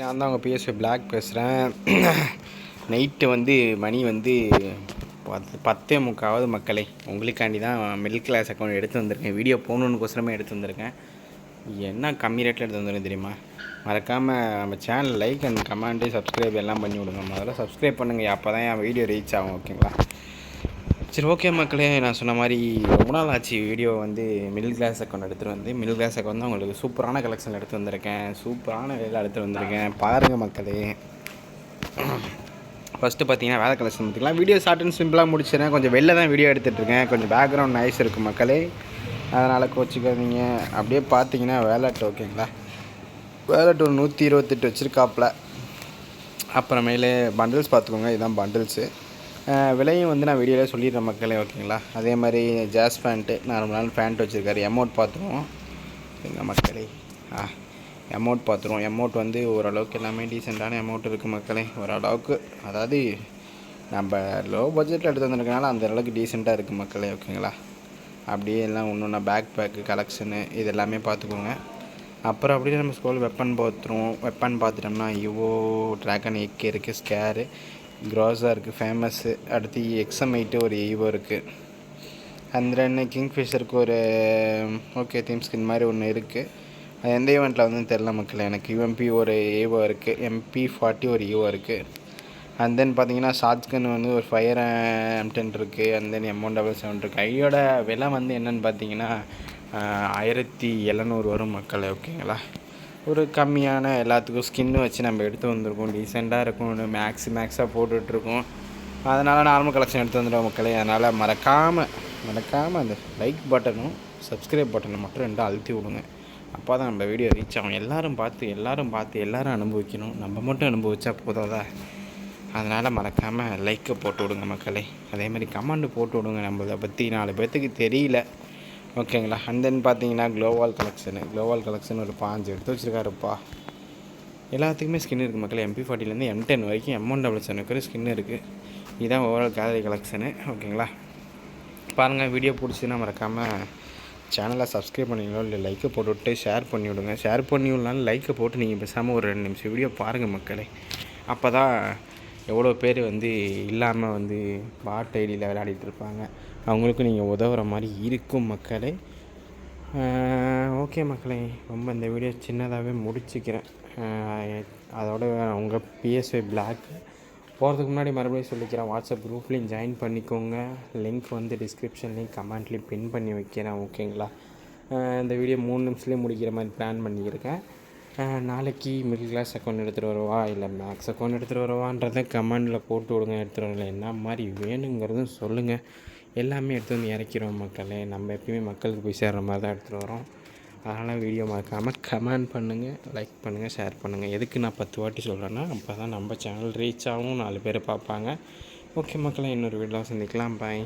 நான் தான் உங்கள் பிஎஸ்பி பிளாக் பேசுகிறேன். நைட்டு வந்து மணி வந்து 10:45 மக்களே. உங்களுக்காண்டி தான் மிடில் கிளாஸ் அக்கௌண்ட் எடுத்து வந்திருக்கேன். வீடியோ போகணுன்னுக்கோசரமே எடுத்து வந்திருக்கேன். என்ன கம்மி ரேட்டில் எடுத்து வந்துருக்கேன் தெரியுமா? மறக்காமல் நம்ம channel like and comment subscribe எல்லாம் பண்ணி விடுங்க. முதல்ல சப்ஸ்கிரைப் பண்ணுங்கள், அப்போ தான் என் வீடியோ ரீச் ஆகும். ஓகேங்களா? சரி, ஓகே மக்களே. நான் சொன்ன மாதிரி ரொம்ப நாள் ஆச்சு வீடியோ வந்து மிடில் கிளாஸ் அக்கௌண்ட் எடுத்துகிட்டு வந்து. மிடில் கிளாஸ் அக்கௌண்ட் தான் உங்களுக்கு சூப்பரான கலெக்ஷன் எடுத்து வந்திருக்கேன். சூப்பரான வேலை எடுத்து வந்திருக்கேன். பாருங்கள் மக்களே. ஃபஸ்ட்டு பார்த்தீங்கன்னா வேலை கலெக்ஷன் பார்த்திங்களா. வீடியோ ஷார்ட் அண்ட் சிம்பிளாக முடிச்சிடறேன். கொஞ்சம் வெளில தான் வீடியோ எடுத்துகிட்ருக்கேன். கொஞ்சம் பேக்ரவுண்ட் நாய்ஸ் இருக்குது மக்களே, அதனால் கோச்சிக்காதீங்க. அப்படியே பார்த்தீங்கன்னா வேலட். ஓகேங்களா? வேலட் ஒரு 128 வச்சுருக்காப்புல. அப்புறமேலே பண்டில்ஸ் பார்த்துக்கோங்க. இதுதான் பண்டில்ஸு. விலையும் வந்து நான் வீடியோவில் சொல்லிடுறேன் மக்களே. ஓகேங்களா? அதே மாதிரி ஜாஸ் பேண்ட்டு நார்மலான பேண்ட் வச்சுருக்காரு. எமௌண்ட் பார்த்துருவோம் எங்கள் மக்களே. எமௌண்ட் பார்த்துருவோம். எமௌண்ட் வந்து ஓரளவுக்கு எல்லாமே டீசெண்டான எமௌண்ட் இருக்குது மக்களே. ஓரளவுக்கு, அதாவது நம்ம லோ பட்ஜெட்டில் எடுத்து வந்திருக்கனால அந்த அளவுக்கு டீசெண்டாக இருக்குது மக்களே. ஓகேங்களா? அப்படியே எல்லாம் ஒன்று பேக் பேக்கு கலெக்ஷனு இது எல்லாமே பார்த்துக்கோங்க. அப்புறம் அப்படியே நம்ம ஸ்கூல் வெப்பன் பார்த்துருவோம். வெப்பன் பார்த்துட்டோம்னா யுவோ ட்ராகன் ஏகே இருக்குது, ஸ்கேரு க்ராஸாக இருக்குது, ஃபேமஸ்ஸு. அடுத்து எக்ஸமைட்டு ஒரு ஈவோ இருக்குது. அந்த ரெண்டு கிங்ஃபிஷருக்கு ஒரு ஓகே தீம் ஸ்கின் மாதிரி ஒன்று இருக்குது. அது எந்த ஈவெண்ட்டில் வந்து தெரில மக்கள். எனக்கு யூஎம்பி ஒரு ஈவோ இருக்குது, MP40 ஒரு ஈவோ இருக்குது. அண்ட் தென் பார்த்தீங்கன்னா ஷார்ட்கன் வந்து ஒரு ஃபயர் M10 இருக்குது. அண்ட் தென் M177 இருக்குது. ஐயோட விலை வந்து என்னென்னு பார்த்தீங்கன்னா 1700 வரும் மக்கள். ஓகேங்களா? ஒரு கம்மியான எல்லாத்துக்கும் ஸ்கின்னு வச்சு நம்ம எடுத்து வந்திருக்கோம். டீசெண்டாக இருக்கும். மேக்ஸாக போட்டுட்ருக்கோம். அதனால் நார்மல் கலெக்ஷன் எடுத்து வந்துடுவோம் மக்களே. அதனால் மறக்காமல் அந்த லைக் பட்டனும் சப்ஸ்கிரைப் பட்டனை மட்டும் ரெண்டும் அழுத்தி விடுங்க. அப்போ தான் நம்ம வீடியோ ரீச் ஆகும். எல்லோரும் பார்த்து எல்லோரும் அனுபவிக்கணும். நம்ம மட்டும் அனுபவிச்சா போதாதா? அதனால் மறக்காமல் லைக்கை போட்டு விடுங்க மக்களே. அதேமாதிரி கமெண்ட் போட்டு விடுங்க. நம்மளை பற்றி 4 பேர்த்துக்கு தெரியல. ஓகேங்களா? அண்ட் தென் பார்த்தீங்கன்னா க்ளோவால் கலெக்ஷன் ஒரு 5 எடுத்து வச்சுருக்காருப்பா. எல்லாத்துக்குமே ஸ்கின் இருக்குது மக்களே. MP40லேருந்து M10 வரைக்கும் M177 ஸ்கின் இருக்குது. இதுதான் ஓவரால் கேலரி கலெக்ஷனு. ஓகேங்களா? பாருங்கள். வீடியோ பிடிச்சின்னா மறக்காமல் சேனலை சப்ஸ்கிரைப் பண்ணிங்களோ இல்லை லைக்கை போட்டுவிட்டு ஷேர் பண்ணி விடுங்க. ஷேர் பண்ணி விடலான்னு லைக்கை போட்டு நீங்கள் பேசாமல் ஒரு 2 நிமிஷம் வீடியோ பாருங்கள் மக்களே. அப்போ தான் எவ்வளோ பேர் வந்து இல்லாமல் வந்து பாட் ஐடியில் விளையாடிட்டு இருப்பாங்க. அவங்களுக்கும் நீங்கள் உதவுற மாதிரி இருக்கும் மக்களே. ஓகே மக்களே, ரொம்ப இந்த வீடியோ சின்னதாகவே முடிச்சுக்கிறேன். அதோட உங்கள் பிஎஸ்வி பிளாக் போகிறதுக்கு முன்னாடி மறுபடியும் சொல்லிக்கிறேன். வாட்ஸ்அப் குரூப்லேயும் ஜாயின் பண்ணிக்கோங்க. லிங்க் வந்து டிஸ்கிரிப்ஷன்லேயும் கமெண்ட்லேயும் பின் பண்ணி வைக்கிறேன். ஓகேங்களா? இந்த வீடியோ 3 நிமிஷத்துலேயே முடிக்கிற மாதிரி பிளான் பண்ணியிருக்கேன். நாளைக்கு மிடில் கிளாஸ் அக்கௌண்ட் எடுத்துகிட்டு வரவா இல்லை மேக்ஸ் அக்கௌண்ட் எடுத்துகிட்டு வரவான்றதை கமெண்டில் போட்டு விடுங்க. எடுத்துகிட்டு வரல என்ன மாதிரி வேணுங்கிறதும் சொல்லுங்கள். எல்லாமே எடுத்து வந்து இறக்கிறோம் மக்களே. நம்ம எப்பயுமே மக்களுக்கு போய் சேர்கிற மாதிரி தான் எடுத்துகிட்டு வரோம். அதனால் வீடியோ மறக்காமல் கமெண்ட் பண்ணுங்கள், லைக் பண்ணுங்கள், ஷேர் பண்ணுங்கள். எதுக்கு நான் 10 வாட்டி சொல்கிறேன்னா அப்போ தான் நம்ம சேனல் ரீச் ஆகும், 4 பேர் பார்ப்பாங்க. ஓகே மக்களே, இன்னொரு வீடியோவில் சந்திக்கலாம். பாய்.